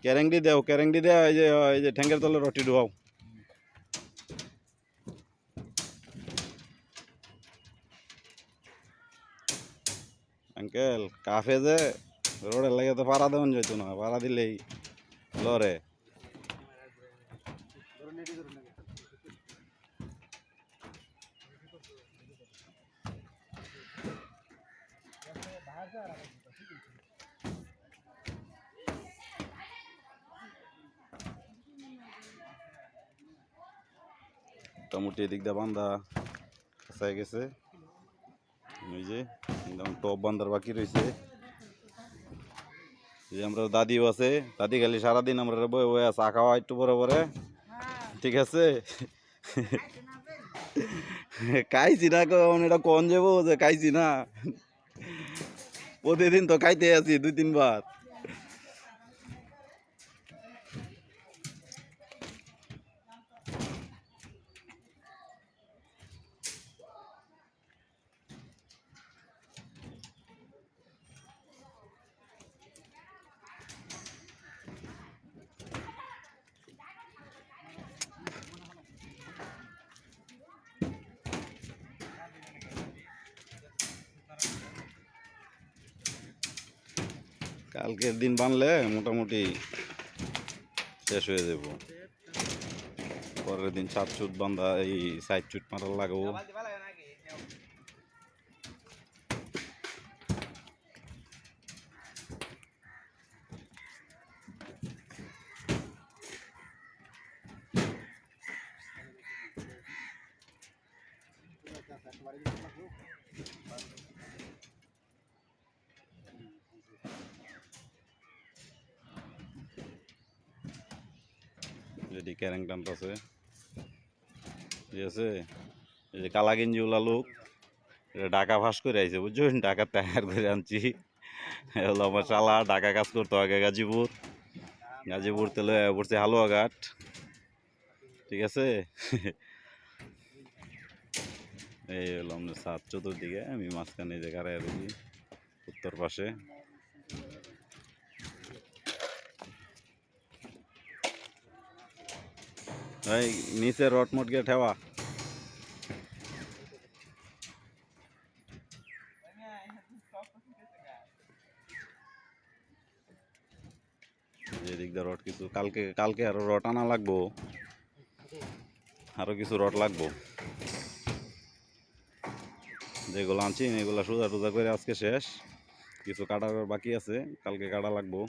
কেরেঙ্গি দেও কেরেঙ্গি দেও এই যে ঠ্যাঙ্গের তলে রটি ডুবাও আঙ্কেল কাফে যে রোডের লাগে তো পাড়া দেওয়া যেত না পাড়া দিলেই লরে মোটামুটি এদিক দিয়ে বান্ধা কাছায় গেছে ওই যে একদম টপ বান্ধার বাকি রয়েছে যে আমরা দাদিও আছে দাদি খালি সারাদিন আমরা বয়ে বয়ে চা খাওয়া একটু পরে পরে ঠিক আছে খাইছি না এটা কন যাবো যে খাইছি না প্রতিদিন তো খাইতে আছি 2-3 বার কালকের দিন বানলে মোটামুটি শেষ হয়ে যাব পরের দিন 7 চুট বান্ধা এই 7 চুট মারার লাগবো যদি ক্যারেং টানতেছে ঠিক আছে এই যে কালা গেঞ্জিওয়ালা লোক এটা ঢাকা ফাঁস করে আইছে বুঝছেন ঢাকা তৈয়ার করে আনছি হলো আমার শালা ঢাকা কাজ করতে আগে গাজীপুর তেলে পড়ছে হালুয়াঘাট ঠিক আছে এই হলো আমাদের সাত চতুর্দিকে আমি মাঝখানে যে গাড়ায় রয়েছি উত্তর পাশে ভাই নিচে রটমট গিয়ে ঠেওয়া এদিক দিয়ে রড কিছু কালকে আরো রড আনা লাগবো আরো কিছু রড লাগবো যেগুলো আনছি এগুলো সোজা টোজা করে আজকে শেষ কিছু কাটার বাকি আছে কালকে কাটা লাগবো